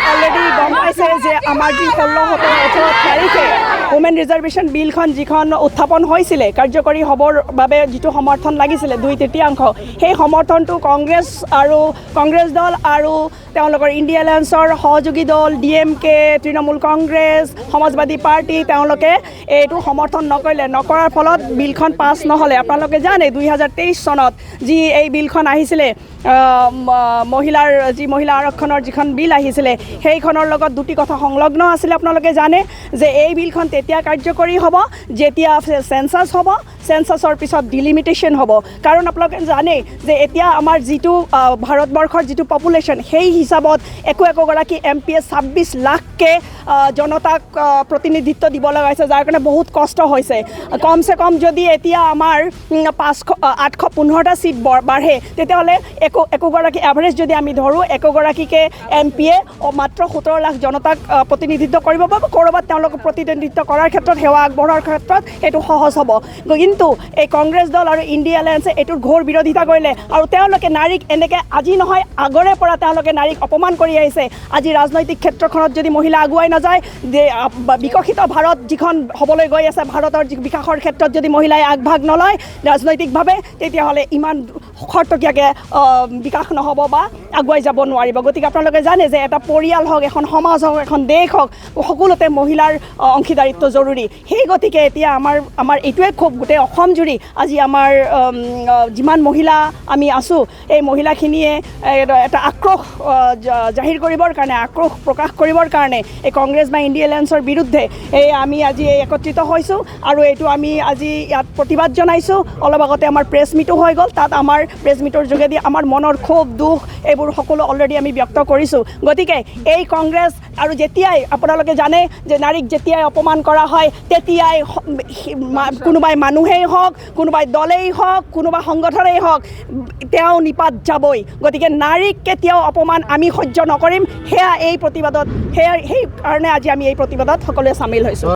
Already গম পাইছে যে আমাৰ যি 16-17-18 তাৰিখে ওমেন ৰিজাৰ্ভেশ্যন বিলখন যিখন উত্থাপন হৈছিলে কাৰ্যকৰী হ'বৰ বাবে যিটো সমৰ্থন লাগিছিলে 2/3 সেই সমৰ্থনটো কংগ্ৰেছ দল আৰু তেওঁলোকৰ ইণ্ডিয়া এলায়েন্সৰ সহযোগী দল DMK তৃণমূল কংগ্ৰেছ সমাজবাদী পাৰ্টি তেওঁলোকে এইটো সমৰ্থন নকৰাৰ ফলত বিলখন পাছ নহ'লে। আপোনালোকে জানে 2023 চনত যি এই বিলখন আহিছিলে মহিলা আৰক্ষণৰ যিখন বিল আহিছিলে সেইখনৰ লগত দুটি কথা সংলগ্ন আছিলে। আপোনালোকে জানে যে এই বিলখন তেতিয়া কাৰ্যকৰী হ'ব যেতিয়া চেঞ্চাছ হ'ব, চেঞ্চাছৰ পিছত ডিলিমিটেশ্যন হ'ব। কাৰণ আপোনালোকে জানে যে এতিয়া আমাৰ যিটো ভাৰতবৰ্ষৰ যিটো পপুলেশ্যন সেই হিচাপত একোগৰাকী MPয়ে 26 লাখকৈ জনতাক প্ৰতিনিধিত্ব দিব লগা হৈছে, যাৰ কাৰণে বহুত কষ্ট হৈছে। কমচে কম যদি এতিয়া আমাৰ 815টা চিট বাঢ়ে তেতিয়াহ'লে একোগৰাকী এভাৰেজ যদি আমি ধৰোঁ একোগৰাকীকে MPয়ে মাত্ৰ 17 লাখ জনতাক প্ৰতিনিধিত্ব কৰিব পাৰিব। ক'ৰবাত তেওঁলোকক প্ৰতিনিধিত্ব কৰাৰ ক্ষেত্ৰত সেৱা আগবঢ়োৱাৰ ক্ষেত্ৰত এইটো সহজ হ'ব। কিন্তু এই কংগ্ৰেছ দল আৰু ইণ্ডিয়া এলায়েন্সে এইটোৰ ঘোৰ বিৰোধিতা কৰিলে আৰু তেওঁলোকে নাৰীক এনেকৈ আজি নহয় আগৰে পৰা তেওঁলোকে নাৰীক অপমান কৰি আহিছে। আজি ৰাজনৈতিক ক্ষেত্ৰখনত যদি মহিলা আগুৱাই নাযায়, যে বিকশিত ভাৰত যিখন হ'বলৈ গৈ আছে ভাৰতৰ বিকাশৰ ক্ষেত্ৰত যদি মহিলাই আগভাগ নলয় ৰাজনৈতিকভাৱে তেতিয়াহ'লে ইমান খৰতকীয়াকৈ বিকাশ নহ'ব বা আগুৱাই যাব নোৱাৰিব। গতিকে আপোনালোকে জানে যে এটা পৰিয়াল হওক, এখন সমাজ হওক, এখন দেশ হওক, সকলোতে মহিলাৰ অংশীদাৰিত্ব জৰুৰী। সেই গতিকে এতিয়া আমাৰ এইটোৱে খুব গোটেই অসম জুৰি আজি আমাৰ যিমান মহিলা আমি আছোঁ এই মহিলাখিনিয়ে এটা আক্ৰোশ জাহিৰ কৰিবৰ কাৰণে, আক্ৰোশ প্ৰকাশ কৰিবৰ কাৰণে এই কংগ্ৰেছ বা ইণ্ডিয়া এলায়েন্সৰ বিৰুদ্ধে আমি আজি একত্ৰিত হৈছোঁ আৰু এইটো আমি আজি ইয়াত প্ৰতিবাদ জনাইছোঁ। অলপ আগতে আমাৰ প্ৰেছ মিটো হৈ গ'ল, তাত আমাৰ প্ৰেছ মিটৰ যোগেদি আমাৰ মনৰ ক্ষোভ দুখ এইবোৰ সকলো অলৰেডি আমি ব্যক্ত কৰিছোঁ। গতিকে এই কংগ্ৰেছ আৰু যেতিয়াই আপোনালোকে জানে যে নাৰীক যেতিয়াই অপমান কৰা হয় তেতিয়াই কোনোবাই মানুহেই হওক, কোনোবাই দলেই হওক, কোনোবা সংগঠনেই হওক তেওঁ নিপাত যাবই। গতিকে নাৰীক কেতিয়াও অপমান আমি সহ্য নকৰিম। সেয়া এই প্ৰতিবাদত সেই কাৰণে আজি আমি এই প্ৰতিবাদত সকলোৱে চামিল হৈছোঁ।